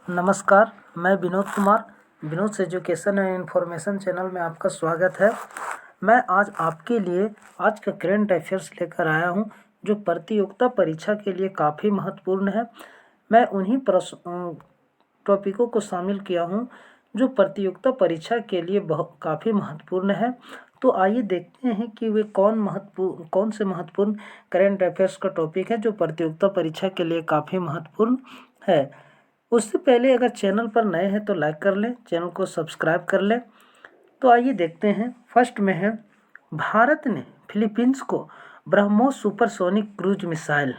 नमस्कार, मैं Vinod Kumar, Vinod education and information channel में आपका स्वागत है। मैं आज आपके लिए आज का करंट अफेयर्स लेकर आया हूं, जो प्रतियोगिता परीक्षा के लिए काफ़ी महत्वपूर्ण है। मैं उन्हीं टॉपिकों को शामिल किया हूं जो प्रतियोगिता परीक्षा के लिए काफ़ी महत्वपूर्ण है। तो आइए देखते हैं कि वे कौन से महत्वपूर्ण करंट अफेयर्स का टॉपिक है जो प्रतियोगिता परीक्षा के लिए काफ़ी महत्वपूर्ण है। उससे पहले अगर चैनल पर नए हैं तो लाइक कर लें, चैनल को सब्सक्राइब कर लें। तो आइए देखते हैं। फर्स्ट में है, भारत ने फिलीपींस को ब्रह्मोस सुपरसोनिक क्रूज मिसाइल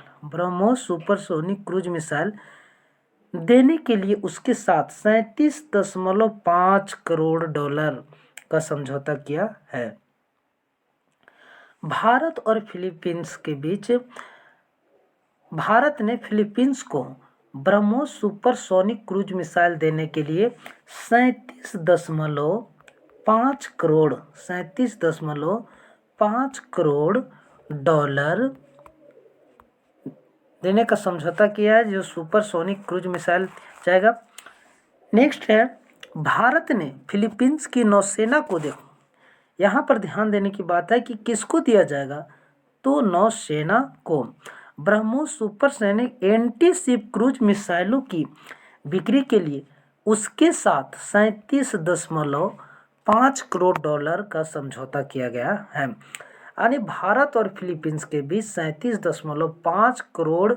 देने के लिए उसके साथ 37.5 करोड़ डॉलर का समझौता किया है। भारत ने फिलीपींस को ब्रह्मोस सुपरसोनिक क्रूज मिसाइल देने के लिए 37.5 करोड़ डॉलर देने का समझौता किया है, जो सुपरसोनिक क्रूज मिसाइल जाएगा। नेक्स्ट है, भारत ने फिलीपींस की नौसेना को यहाँ पर ध्यान देने की बात है कि किसको दिया जाएगा, तो नौसेना को BrahMos supersonic anti ship cruise मिसाइलों की बिक्री के लिए उसके साथ 37.5 करोड़ डॉलर का समझौता किया गया है। यानी भारत और फिलीपींस के बीच 37.5 करोड़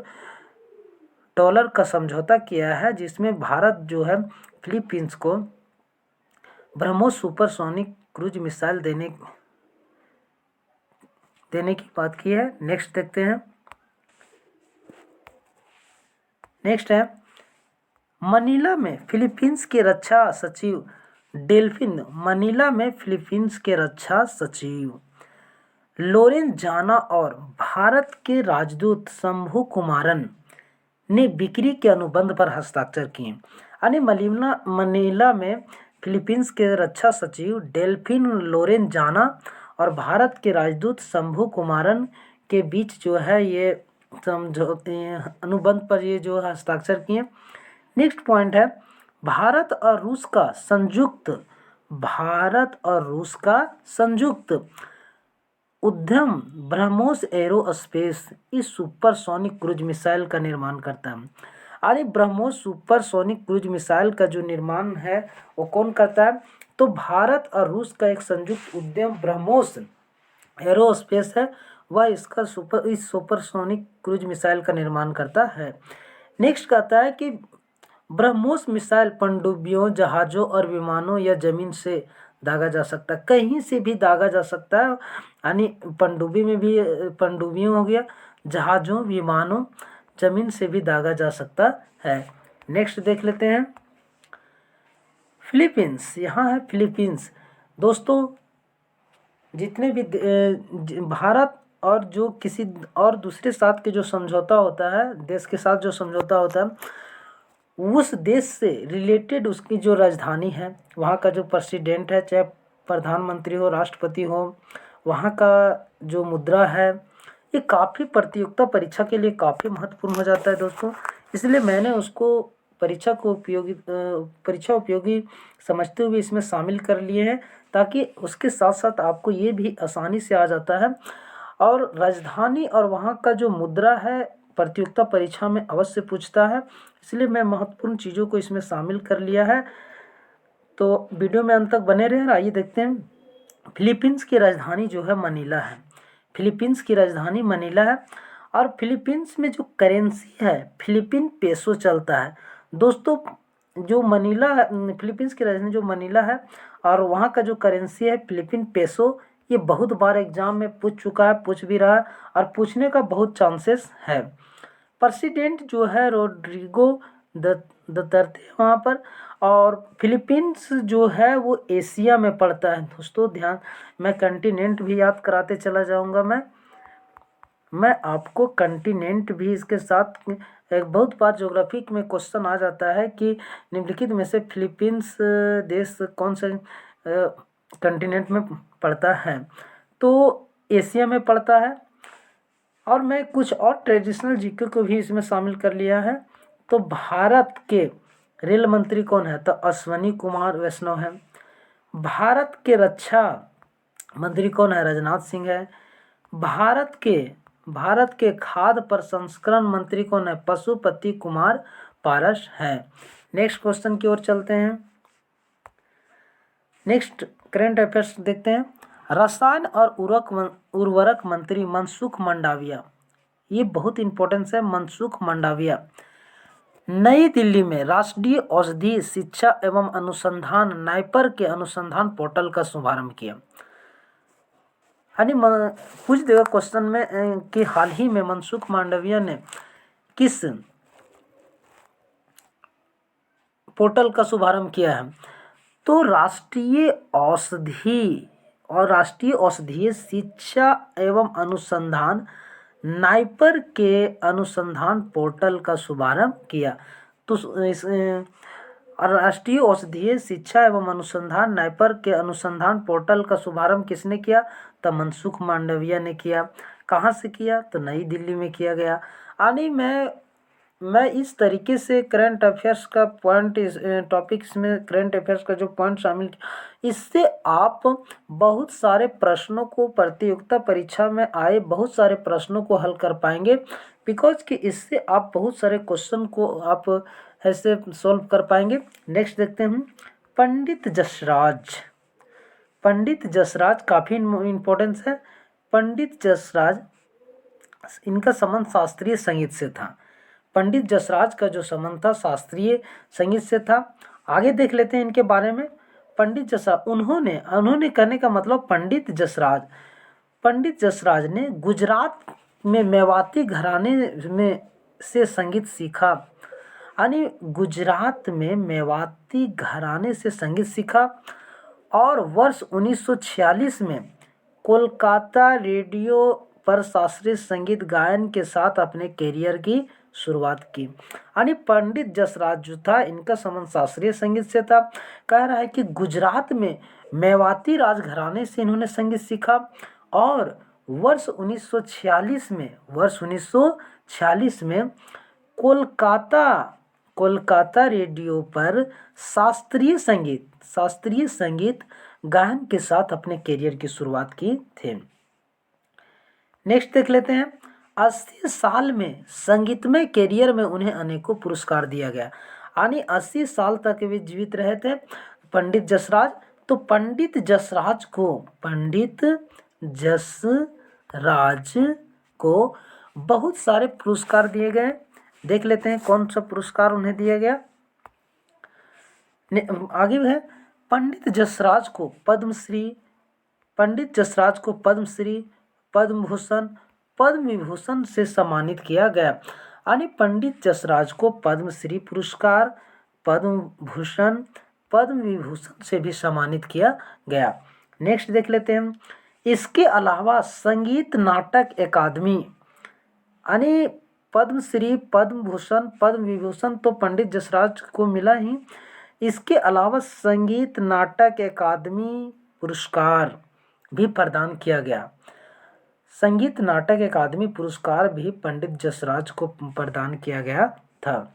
डॉलर का समझौता किया है, जिसमें भारत जो है फिलीपींस को ब्रह्मोस सुपरसोनिक क्रूज मिसाइल देने की बात की है। नेक्स्ट देखते हैं। नेक्स्ट है, मनीला में फिलीपींस के रक्षा सचिव लोरेन जाना और भारत के राजदूत शंभू कुमारन ने बिक्री के अनुबंध पर हस्ताक्षर किए। यानी मनीला में फिलीपींस के रक्षा सचिव डेल्फिन लोरेन जाना और भारत के राजदूत शंभू कुमारन के बीच जो है ये समझौते अनुबंध पर ये जो हस्ताक्षर किए। नेक्स्ट पॉइंट है, भारत और रूस का संयुक्त उद्यम ब्रह्मोस एरोस्पेस इस सुपरसोनिक क्रूज मिसाइल का निर्माण करता है। अरे ब्रह्मोस सुपरसोनिक क्रूज मिसाइल का जो निर्माण है वो कौन करता है, तो भारत और रूस का एक संयुक्त उद्यम ब्रह्मोस एरोस्पेस है, वह इस सुपरसोनिक क्रूज मिसाइल का निर्माण करता है। नेक्स्ट कहता है कि ब्रह्मोस मिसाइल पनडुब्बियों, जहाज़ों और विमानों या जमीन से दागा जा सकता है, कहीं से भी दागा जा सकता है। यानी पनडुब्बियों हो गया, जहाज़ों, विमानों, जमीन से भी दागा जा सकता है। नेक्स्ट देख लेते हैं। फिलीपींस, यहाँ है फिलीपींस। दोस्तों, जितने भी भारत और जो किसी और दूसरे साथ के जो समझौता होता है, देश के साथ जो समझौता होता है, उस देश से रिलेटेड उसकी जो राजधानी है, वहाँ का जो प्रेसिडेंट है, चाहे प्रधानमंत्री हो, राष्ट्रपति हो, वहाँ का जो मुद्रा है, ये काफ़ी प्रतियोगिता परीक्षा के लिए काफ़ी महत्वपूर्ण हो जाता है दोस्तों। इसलिए मैंने उसको परीक्षा उपयोगी समझते हुए इसमें शामिल कर लिए हैं, ताकि उसके साथ साथ आपको ये भी आसानी से आ जाता है। और राजधानी और वहाँ का जो मुद्रा है प्रतियोगिता परीक्षा में अवश्य पूछता है, इसलिए मैं महत्वपूर्ण चीज़ों को इसमें शामिल कर लिया है। तो वीडियो में अंत तक बने रहें। आइए देखते हैं। फिलीपींस की राजधानी जो है मनीला है। फिलीपींस की राजधानी मनीला है और फिलीपींस में जो करेंसी है फिलीपीन पेसो चलता है। दोस्तों, जो फिलीपींस की राजधानी जो मनीला है और वहाँ का जो करेंसी है फिलीपीन पेसो, ये बहुत बार एग्जाम में पूछ चुका है, पूछ भी रहा है और पूछने का बहुत चांसेस है। प्रेसिडेंट जो है रोड्रिगो दुतर्ते वहाँ पर, और फिलीपींस जो है वो एशिया में पड़ता है। दोस्तों ध्यान, मैं कंटिनेंट भी याद कराते चला जाऊँगा। मैं आपको कंटिनेंट भी इसके साथ, एक बहुत बार ज्योग्राफी में क्वेश्चन आ जाता है कि निम्नलिखित में से फिलीपींस देश कौन से कंटिनेंट में पड़ता है, तो एशिया में पड़ता है। और मैं कुछ और ट्रेडिशनल जीके को भी इसमें शामिल कर लिया है। तो भारत के रेल मंत्री कौन है? तो अश्वनी कुमार वैष्णव है। भारत के रक्षा मंत्री कौन है? राजनाथ सिंह है। भारत के खाद्य प्रसंस्करण मंत्री कौन है? पशुपति कुमार पारस है। नेक्स्ट क्वेश्चन की ओर चलते हैं। नेक्स्ट करंट अफेयर्स देखते हैं। रसायन और उर्वरक मंत्री मनसुख मंडाविया, ये बहुत इंपॉर्टेंस है। मनसुख मंडाविया नई दिल्ली में राष्ट्रीय औषधि शिक्षा एवं अनुसंधान नाइपर के अनुसंधान पोर्टल का शुभारंभ किया। यानी पूछ देगा क्वेश्चन में कि हाल ही में मनसुख मंडाविया ने किस पोर्टल का शुभारंभ किया है? तो राष्ट्रीय औषधीय शिक्षा एवं अनुसंधान नाइपर के अनुसंधान पोर्टल का शुभारंभ किया। तो राष्ट्रीय औषधीय शिक्षा एवं अनुसंधान नाइपर के अनुसंधान पोर्टल का शुभारंभ किसने किया? तो मनसुख मंडाविया ने किया। कहाँ से किया? तो नई दिल्ली में किया गया। यानी मैं इस तरीके से करंट अफेयर्स का पॉइंट, इस टॉपिक्स में करंट अफेयर्स का जो पॉइंट शामिल, इससे आप बहुत सारे प्रश्नों को, प्रतियोगिता परीक्षा में आए बहुत सारे प्रश्नों को हल कर पाएंगे। बिकॉज कि इससे आप बहुत सारे क्वेश्चन को आप ऐसे सॉल्व कर पाएंगे। नेक्स्ट देखते हैं। पंडित जसराज काफ़ी इम्पोर्टेंस है। पंडित जसराज, इनका संबंध शास्त्रीय संगीत से था। पंडित जसराज का जो संबंध था शास्त्रीय संगीत से था। आगे देख लेते हैं इनके बारे में। पंडित जसराज, उन्होंने कहने का मतलब पंडित जसराज ने गुजरात में मेवाती घराने में से संगीत सीखा। यानी गुजरात में मेवाती घराने से संगीत सीखा और वर्ष 1946 में कोलकाता रेडियो पर शास्त्रीय संगीत गायन के साथ अपने करियर की शुरुआत की। यानी पंडित जसराज जो था, इनका संबंध शास्त्रीय संगीत से था। कह रहा है कि गुजरात में मेवाती राजघराने से इन्होंने संगीत सीखा और वर्ष 1946 में कोलकाता रेडियो पर शास्त्रीय संगीत गायन के साथ अपने करियर की शुरुआत की थे। नेक्स्ट देख लेते हैं। 80 साल में संगीतमय करियर में उन्हें अनेकों पुरस्कार दिया गया। यानी 80 साल तक वे जीवित रहे थे पंडित जसराज। तो पंडित जसराज को बहुत सारे पुरस्कार दिए गए। देख लेते हैं कौन सा पुरस्कार उन्हें दिया गया। आगे है पंडित जसराज को पद्मश्री, पद्म विभूषण से सम्मानित किया गया। यानी पंडित जसराज को पद्मश्री पुरस्कार, पद्म भूषण, पद्म विभूषण से भी सम्मानित किया गया। नेक्स्ट देख लेते हैं। इसके अलावा संगीत नाटक अकादमी, यानी पद्मश्री, पद्म भूषण, पद्म विभूषण तो पंडित जसराज को मिला ही, इसके अलावा संगीत नाटक अकादमी पुरस्कार भी प्रदान किया गया। संगीत नाटक अकादमी पुरस्कार भी पंडित जसराज को प्रदान किया गया था।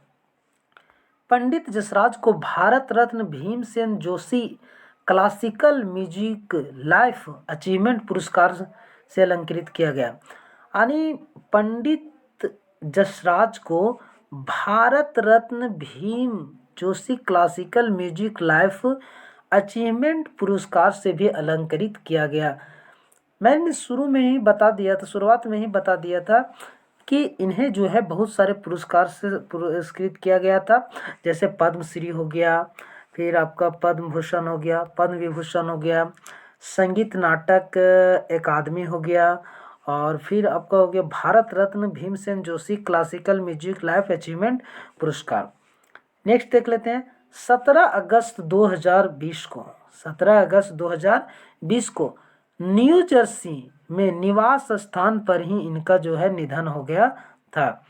पंडित जसराज को Bharat Ratna Bhimsen Joshi classical music life achievement पुरस्कार से अलंकृत किया गया। यानी पंडित जसराज को Bharat Ratna Bhim Joshi classical music life achievement पुरस्कार से भी अलंकृत किया गया। मैंने शुरुआत में ही बता दिया था कि इन्हें जो है बहुत सारे पुरस्कार से पुरस्कृत किया गया था। जैसे पद्मश्री हो गया, फिर आपका पद्म भूषण हो गया, पद्म विभूषण हो गया, संगीत नाटक अकादमी हो गया, और फिर आपका हो गया Bharat Ratna Bhimsen Joshi classical music life achievement पुरस्कार। नेक्स्ट देख लेते हैं। 17 अगस्त 2020 को न्यू जर्सी में निवास स्थान पर ही इनका जो है निधन हो गया था,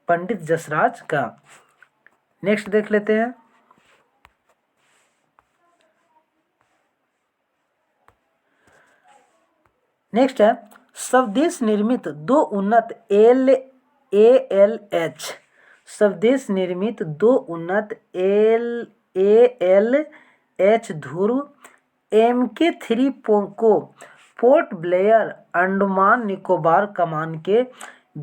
पंडित जसराज का। नेक्स्ट देख लेते हैं। नेक्स्ट है स्वदेश निर्मित 2 उन्नत ALH स्वदेश निर्मित 2 उन्नत ALH ध्रुव MK3 को पोर्ट ब्लेयर अंडमान निकोबार कमान के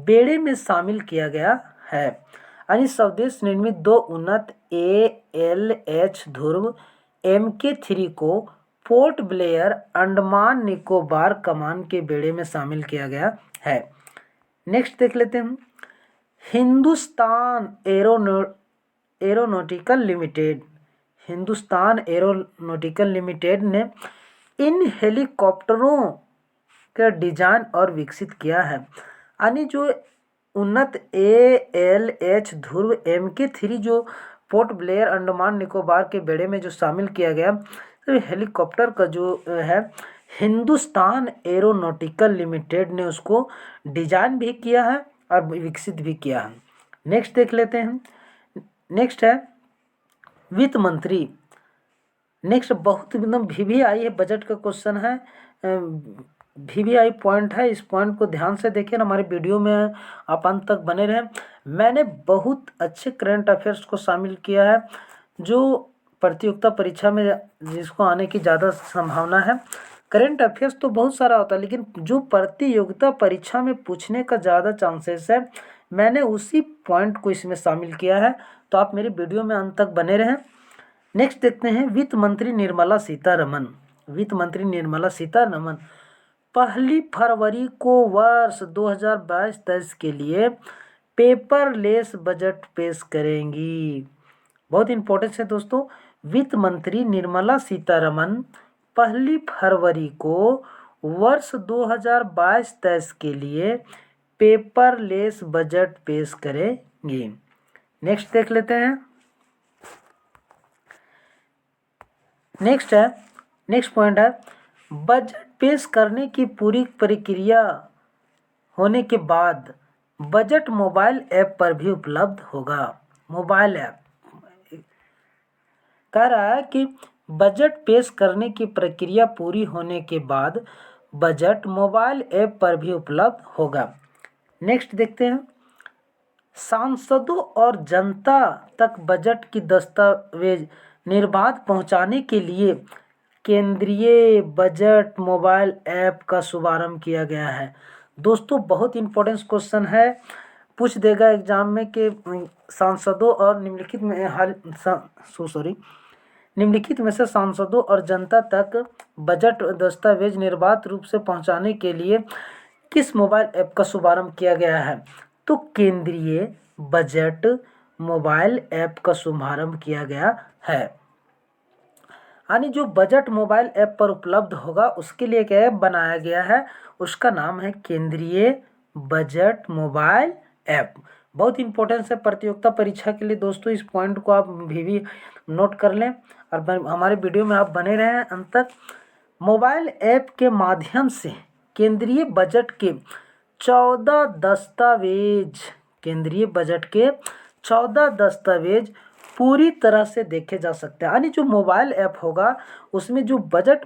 बेड़े में शामिल किया गया है। यानी स्वदेश निर्मित 2 उन्नत ALH ध्रुव MK3 को पोर्ट ब्लेयर अंडमान निकोबार कमान के बेड़े में शामिल किया गया है। नेक्स्ट देख लेते हैं, Hindustan aeronautical limited, Hindustan aeronautical limited ने इन हेलीकॉप्टरों का डिजाइन और विकसित किया है। यानी जो उन्नत ALH ध्रुव MK3 जो पोर्ट ब्लेयर अंडमान निकोबार के बेड़े में जो शामिल किया गया, तो हेलीकॉप्टर का जो है हिंदुस्तान एरोनॉटिकल लिमिटेड ने उसको डिजाइन भी किया है और विकसित भी किया है। नेक्स्ट देख लेते हैं, नेक्स्ट है वित्त मंत्री। नेक्स्ट बहुत एकदम VVI है, बजट का क्वेश्चन है, VVI पॉइंट है। इस पॉइंट को ध्यान से देखिए, हमारे वीडियो में आप अंत तक बने रहें। मैंने बहुत अच्छे करंट अफेयर्स को शामिल किया है जो प्रतियोगिता परीक्षा में जिसको आने की ज़्यादा संभावना है। करंट अफेयर्स तो बहुत सारा होता है, लेकिन जो प्रतियोगिता परीक्षा में पूछने का ज़्यादा चांसेस है, मैंने उसी पॉइंट को इसमें शामिल किया है। तो आप मेरे वीडियो में अंत तक बने रहें। नेक्स्ट देखते हैं, वित्त मंत्री निर्मला सीतारमन। वित्त मंत्री निर्मला सीतारमन 1 फरवरी को वर्ष 2022-23 के लिए पेपरलेस बजट पेश करेंगी। बहुत इंपॉर्टेंट है दोस्तों, वित्त मंत्री निर्मला सीतारमन 1 फरवरी को वर्ष 2022-23 के लिए पेपरलेस बजट पेश करेंगी। नेक्स्ट देख लेते हैं, नेक्स्ट पॉइंट है, बजट पेश करने की पूरी प्रक्रिया होने के बाद बजट मोबाइल ऐप पर भी उपलब्ध होगा। मोबाइल ऐप कह रहा है कि बजट पेश करने की प्रक्रिया पूरी होने के बाद बजट मोबाइल ऐप पर भी उपलब्ध होगा। नेक्स्ट देखते हैं, सांसदों और जनता तक बजट की दस्तावेज निर्बाध पहुंचाने के लिए केंद्रीय बजट मोबाइल ऐप का शुभारंभ किया गया है। दोस्तों बहुत इंपॉर्टेंट क्वेश्चन है, पूछ देगा एग्जाम में कि सांसदों और निम्नलिखित में से सांसदों और जनता तक बजट दस्तावेज निर्बाध रूप से पहुंचाने के लिए किस मोबाइल ऐप का शुभारंभ किया गया है? तो केंद्रीय बजट मोबाइल ऐप का शुभारंभ किया गया है। यानी जो बजट मोबाइल ऐप पर उपलब्ध होगा उसके लिए एक ऐप बनाया गया है, उसका नाम है केंद्रीय बजट मोबाइल ऐप। बहुत इंपॉर्टेंस है प्रतियोगिता परीक्षा के लिए दोस्तों, इस पॉइंट को आप भी नोट कर लें और हमारे वीडियो में आप बने रहें अंत तक। मोबाइल ऐप के माध्यम से केंद्रीय बजट के 14 दस्तावेज, केंद्रीय बजट के 14 दस्तावेज पूरी तरह से देखे जा सकते हैं। यानी जो मोबाइल ऐप होगा उसमें जो बजट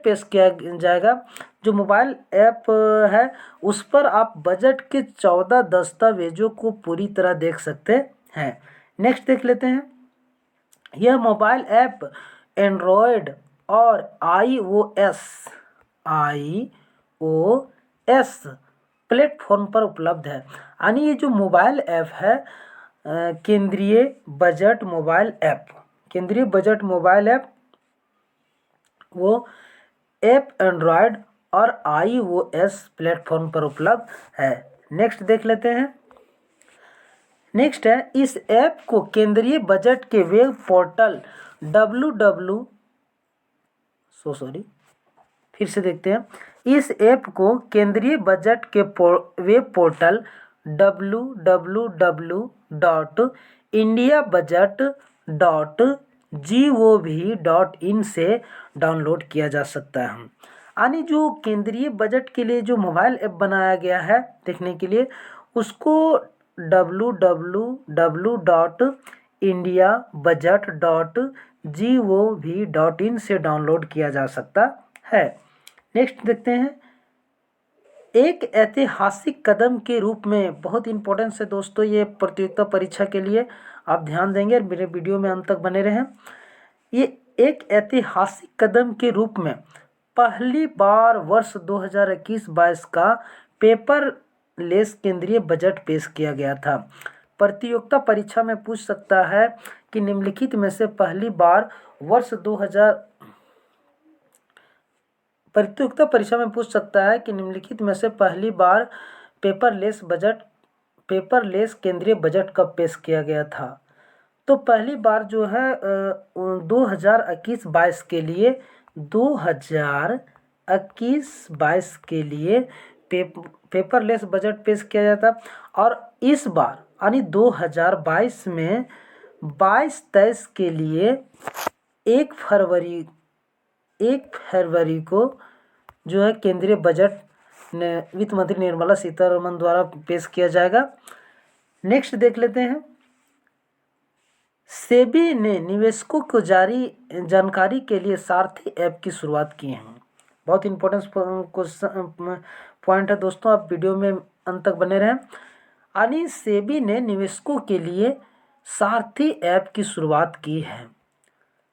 पेश किया जाएगा, जो मोबाइल ऐप है उस पर आप बजट के 14 दस्तावेजों को पूरी तरह देख सकते हैं। नेक्स्ट देख लेते हैं, यह मोबाइल ऐप एंड्रॉयड और iOS प्लेटफॉर्म पर उपलब्ध है। यानी ये जो मोबाइल ऐप है केंद्रीय बजट मोबाइल ऐप, केंद्रीय बजट मोबाइल ऐप वो ऐप एंड्रॉयड और iOS प्लेटफॉर्म पर उपलब्ध है। नेक्स्ट देख लेते हैं, नेक्स्ट है, इस ऐप को केंद्रीय बजट के वेब पोर्टल फिर से देखते हैं, इस ऐप को केंद्रीय बजट के वेब पोर्टल www.indiabudget.gov.in से डाउनलोड किया जा सकता है। यानी जो केंद्रीय बजट के लिए जो मोबाइल ऐप बनाया गया है देखने के लिए, उसको www.indiabudget.gov.in से डाउनलोड किया जा सकता है। नेक्स्ट देखते हैं, एक ऐतिहासिक कदम के रूप में, बहुत इंपॉर्टेंस है दोस्तों ये प्रतियोगिता परीक्षा के लिए, आप ध्यान देंगे और मेरे वीडियो में अंत तक बने रहें। ये एक ऐतिहासिक कदम के रूप में पहली बार वर्ष 2021-22 का पेपर लेस केंद्रीय बजट पेश किया गया था। प्रतियोगिता परीक्षा में पूछ सकता है कि निम्नलिखित में से पहली बार वर्ष 2000 प्रतियोगिता परीक्षा में पूछ सकता है कि निम्नलिखित में से पहली बार पेपर लेस केंद्रीय बजट कब पेश किया गया था। तो पहली बार जो है 2021-22 के लिए 2021-22 के लिए पेपरलेस बजट पेश किया जाता। और इस बार यानी 2022 में 22-23 के लिए 1 फरवरी को जो है केंद्रीय बजट ने वित्त मंत्री निर्मला सीतारमण द्वारा पेश किया जाएगा। नेक्स्ट देख लेते हैं। सेबी ने निवेशकों को जारी जानकारी के लिए सारथी ऐप की शुरुआत की है। बहुत इंपॉर्टेंट पॉइंट है दोस्तों, आप वीडियो में अंत तक बने रहें। यानी सेबी ने निवेशकों के लिए सारथी ऐप की शुरुआत की है।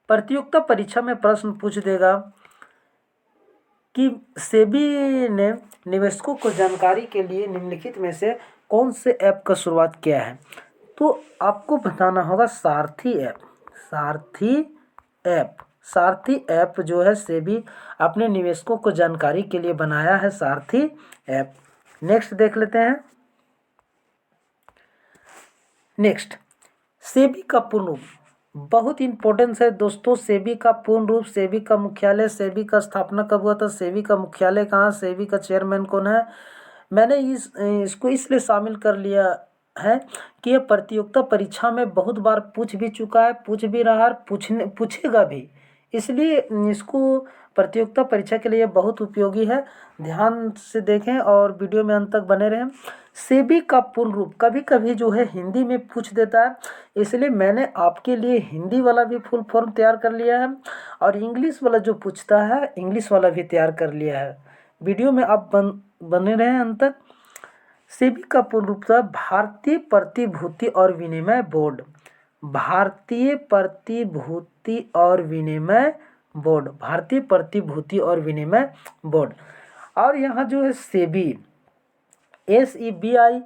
प्रतियोगिता परीक्षा में प्रश्न पूछ देगा कि सेबी ने निवेशकों को जानकारी के लिए निम्नलिखित में से कौन से ऐप का शुरुआत किया है, तो आपको बताना होगा सारथी ऐप। सारथी ऐप जो है सेबी अपने निवेशकों को जानकारी के लिए बनाया है, सारथी ऐप। नेक्स्ट देख लेते हैं। नेक्स्ट, सेबी का पूर्ण रूप बहुत इंपॉर्टेंस है दोस्तों। सेबी का पूर्ण रूप, सेबी का मुख्यालय, सेबी का स्थापना कब हुआ था, सेबी का मुख्यालय कहाँ, सेबी का चेयरमैन कौन है। मैंने इसको इसलिए शामिल कर लिया है कि यह प्रतियोगिता परीक्षा में बहुत बार पूछ भी चुका है, पूछ भी रहा है, पूछेगा भी, इसलिए इसको प्रतियोगिता परीक्षा के लिए बहुत उपयोगी है। ध्यान से देखें और वीडियो में अंत तक बने रहें। सेबी का पूर्ण रूप कभी कभी जो है हिंदी में पूछ देता है, इसलिए मैंने आपके लिए हिंदी वाला भी फुल फॉर्म तैयार कर लिया है और इंग्लिश वाला जो पूछता है इंग्लिश वाला भी तैयार कर लिया है। वीडियो में आप बने रहें अंत तक। सेबी का पूर्ण रूप था भारतीय प्रतिभूति और विनिमय बोर्ड। भारतीय प्रतिभूति और विनिमय बोर्ड, भारतीय प्रतिभूति और विनिमय बोर्ड। और यहाँ जो है सेबी, SEBI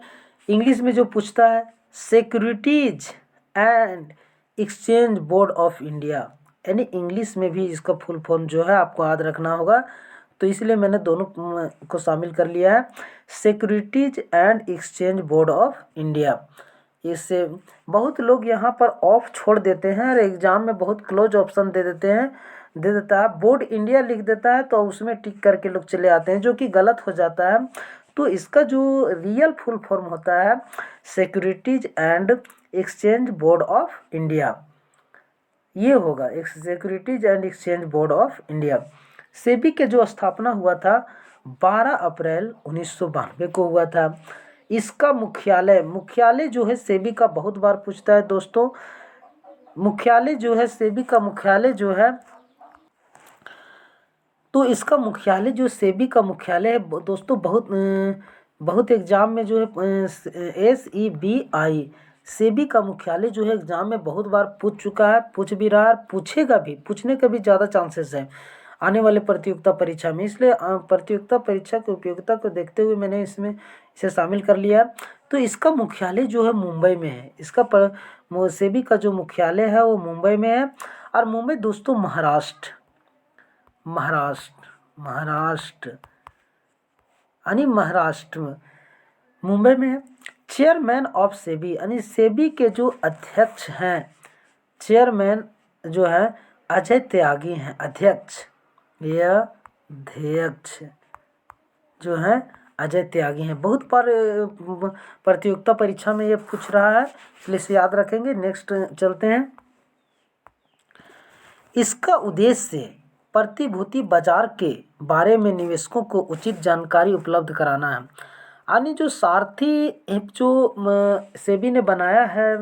इंग्लिश में जो पूछता है securities and exchange board of India, यानी इंग्लिश में भी इसका फुल फॉर्म जो है आपको याद रखना होगा, तो इसलिए मैंने दोनों को शामिल कर लिया है, securities and exchange board of India. इससे बहुत लोग यहाँ पर ऑफ छोड़ देते हैं और एग्जाम में बहुत क्लोज ऑप्शन दे देता है, बोर्ड इंडिया लिख देता है, तो उसमें टिक करके लोग चले आते हैं, जो कि गलत हो जाता है। तो इसका जो रियल फुल फॉर्म होता है securities and exchange board of India, ये होगा securities and exchange board of India. SEBI के जो स्थापना हुआ था 12 अप्रैल 1992 को हुआ था। इसका मुख्यालय जो है सेबी का बहुत बार पूछता है दोस्तों, मुख्यालय जो है सेबी का मुख्यालय जो है, तो इसका मुख्यालय जो सेबी का मुख्यालय है दोस्तों, बहुत एग्जाम में जो है SEBI सेबी का मुख्यालय जो है एग्जाम में बहुत बार पूछ चुका है, पूछ भी रहा है, पूछेगा भी, पूछने का भी ज़्यादा चांसेस है आने वाले प्रतियोगिता परीक्षा में। इसलिए प्रतियोगिता परीक्षा की उपयोगिता को देखते हुए मैंने इसे शामिल कर लिया। तो इसका मुख्यालय जो है मुंबई में है, सेबी का जो मुख्यालय है वो मुंबई में है। और मुंबई दोस्तों महाराष्ट्र यानी महाराष्ट्र में मुंबई में है। चेयरमैन ऑफ सेबी यानी सेबी के जो अध्यक्ष हैं, चेयरमैन जो है अजय त्यागी हैं, अध्यक्ष जो है अजय त्यागी हैं। बहुत बार प्रतियोगिता परीक्षा में ये पूछ रहा है, इसलिए इसे याद रखेंगे। नेक्स्ट चलते हैं। इसका उद्देश्य प्रतिभूति बाजार के बारे में निवेशकों को उचित जानकारी उपलब्ध कराना है। यानी जो सारथी ऐप जो सेबी ने बनाया है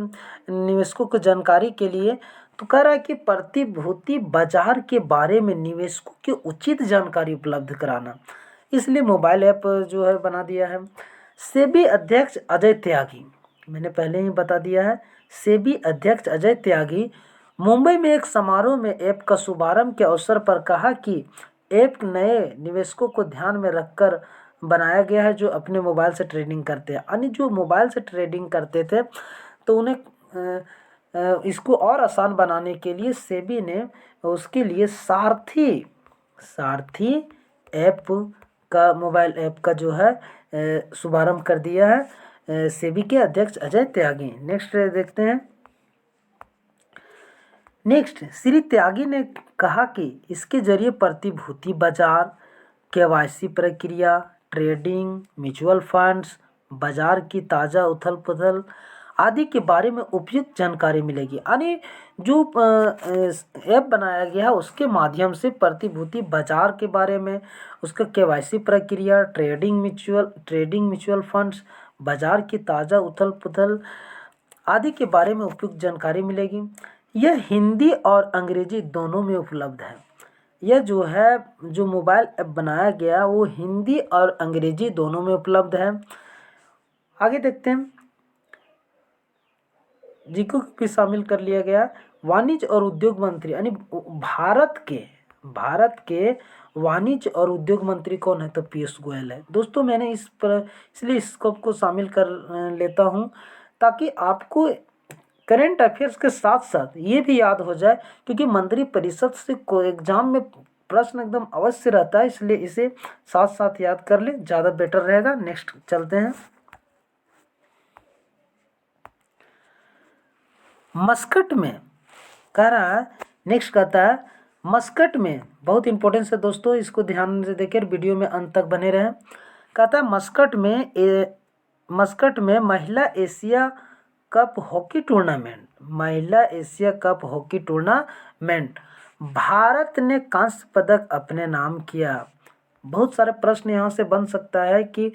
निवेशकों को जानकारी के लिए, तो कह रहा है कि प्रतिभूति बाजार के बारे में निवेशकों की उचित जानकारी उपलब्ध कराना। इसलिए मोबाइल ऐप जो है बना दिया है। सेबी अध्यक्ष अजय त्यागी, मैंने पहले ही बता दिया है, सेबी अध्यक्ष अजय त्यागी मुंबई में एक समारोह में ऐप का शुभारंभ के अवसर पर कहा कि ऐप नए निवेशकों को ध्यान में रखकर बनाया गया है जो अपने मोबाइल से ट्रेडिंग करते हैं। यानी जो मोबाइल से ट्रेडिंग करते थे तो उन्हें इसको और आसान बनाने के लिए सेबी ने उसके लिए सारथी ऐप का, मोबाइल ऐप का जो है शुभारंभ कर दिया है सेबी के अध्यक्ष अजय त्यागी। नेक्स्ट देखते हैं। नेक्स्ट, श्री त्यागी ने कहा कि इसके जरिए प्रतिभूति बाजार, केवाईसी प्रक्रिया, ट्रेडिंग, म्यूचुअल फंड्स, बाजार की ताज़ा उथल पुथल आदि के बारे में उपयुक्त जानकारी मिलेगी। यानी जो ऐप बनाया गया है उसके माध्यम से प्रतिभूति बाजार के बारे में, उसका केवाईसी प्रक्रिया, ट्रेडिंग म्यूचुअल फंड्स, बाजार की ताज़ा उथल पुथल आदि के बारे में उपयुक्त जानकारी मिलेगी। यह हिंदी और अंग्रेजी दोनों में उपलब्ध है। यह जो है, जो मोबाइल ऐप बनाया गया वो हिंदी और अंग्रेजी दोनों में उपलब्ध है। आगे देखते हैं। जिको भी शामिल कर लिया गया। वाणिज्य और उद्योग मंत्री, यानी भारत के वाणिज्य और उद्योग मंत्री कौन है? तो पीयूष गोयल है। दोस्तों मैंने इसलिए इस स्कोप को शामिल कर लेता हूँ ताकि आपको करंट अफेयर्स के साथ साथ ये भी याद हो जाए, क्योंकि मंत्री परिषद से कोई एग्जाम में प्रश्न एकदम अवश्य रहता है, इसलिए इसे साथ साथ याद कर ले, ज़्यादा बेटर रहेगा। नेक्स्ट चलते हैं। मस्कट में कह रहा है, नेक्स्ट कहता है मस्कट में, बहुत इंपॉर्टेंस है दोस्तों, इसको ध्यान से देखकर वीडियो में अंत तक बने रहें। कहता है मस्कट में महिला Asia cup hockey tournament Bharat ने कांस्य पदक अपने नाम किया। बहुत सारे प्रश्न यहाँ से बन सकता है कि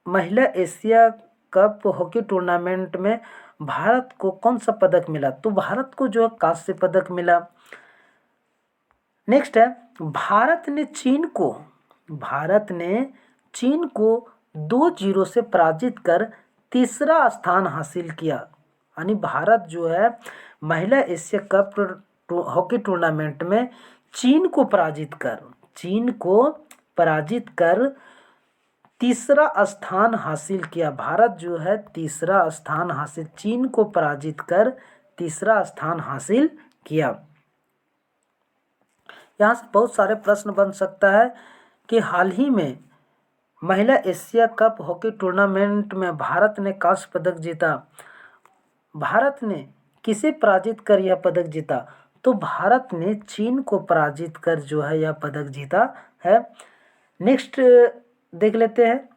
महिला एशिया कप हॉकी टूर्नामेंट में भारत को कौन सा पदक मिला? तो भारत को जो है कांस्य पदक मिला। नेक्स्ट है, भारत ने चीन को 2-0 से पराजित कर तीसरा स्थान हासिल किया। यानी भारत जो है महिला एशिया कप हॉकी टूर्नामेंट में चीन को पराजित कर तीसरा स्थान हासिल किया। भारत जो है तीसरा स्थान हासिल, चीन को पराजित कर तीसरा स्थान हासिल किया। यहाँ से बहुत सारे प्रश्न बन सकता है कि हाल ही में महिला एशिया कप हॉकी टूर्नामेंट में भारत ने कांस्य पदक जीता। भारत ने किसे पराजित कर यह पदक जीता? तो भारत ने चीन को पराजित कर जो है यह पदक जीता है। नेक्स्ट देख लेते हैं।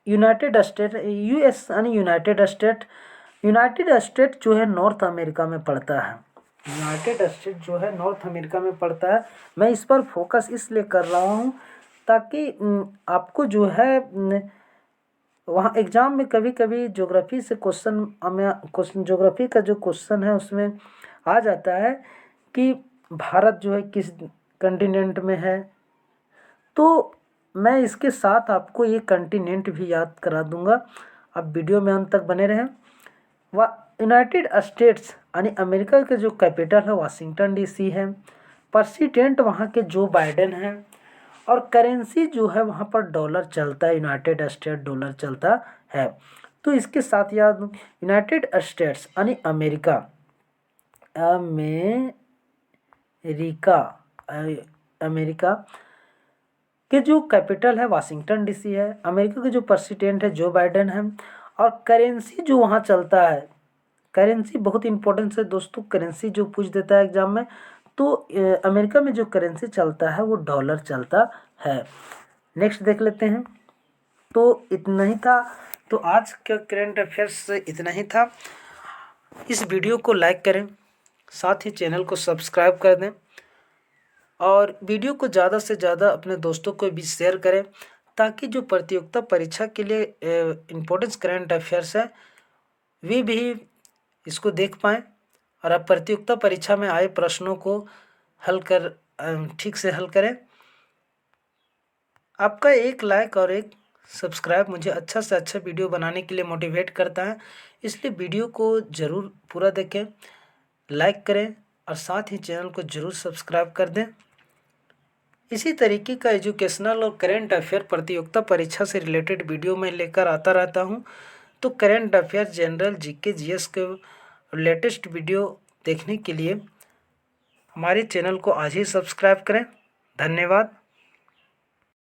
यूनाइटेड स्टेट जो है नॉर्थ अमेरिका में पड़ता है। मैं इस पर फोकस इसलिए कर रहा हूँ ताकि आपको जो है वहाँ एग्ज़ाम में कभी कभी ज्योग्राफी से ज्योग्राफी का जो क्वेश्चन है उसमें आ जाता है कि भारत जो है किस कंटिनेंट में है। तो मैं इसके साथ आपको ये कंटिनेंट भी याद करा दूंगा। अब वीडियो में अंत तक बने रहें। यूनाइटेड स्टेट्स यानी अमेरिका के जो कैपिटल है वाशिंगटन डीसी है। प्रेसिडेंट वहाँ के जो बाइडेन हैं और करेंसी जो है वहाँ पर डॉलर चलता है, यूनाइटेड स्टेट डॉलर चलता है। तो इसके साथ याद, यूनाइटेड स्टेट्स यानी अमेरिका के जो कैपिटल है वाशिंगटन डीसी है। अमेरिका के जो प्रेसिडेंट है जो बाइडेन है और करेंसी जो वहाँ चलता है, करेंसी बहुत इंपॉर्टेंट है दोस्तों, करेंसी जो पूछ देता है एग्जाम में, तो अमेरिका में जो करेंसी चलता है वो डॉलर चलता है। नेक्स्ट देख लेते हैं। तो इतना ही था, तो आज का करंट अफेयर्स से इतना ही था। इस वीडियो को लाइक करें, साथ ही चैनल को सब्सक्राइब कर दें और वीडियो को ज़्यादा से ज़्यादा अपने दोस्तों को भी शेयर करें ताकि जो प्रतियोगिता परीक्षा के लिए इम्पोर्टेंस करंट अफेयर्स है वे भी इसको देख पाएँ और आप प्रतियोगिता परीक्षा में आए प्रश्नों को ठीक से हल करें। आपका एक लाइक और एक सब्सक्राइब मुझे अच्छा से अच्छा वीडियो बनाने के लिए मोटिवेट करता है, इसलिए वीडियो को ज़रूर पूरा देखें, लाइक करें और साथ ही चैनल को ज़रूर सब्सक्राइब कर दें। इसी तरीके का एजुकेशनल और करेंट अफेयर प्रतियोगिता परीक्षा से रिलेटेड वीडियो मैं लेकर आता रहता हूं। तो current affair, general, GK, GS के लेटेस्ट वीडियो देखने के लिए हमारे चैनल को आज ही सब्सक्राइब करें। धन्यवाद।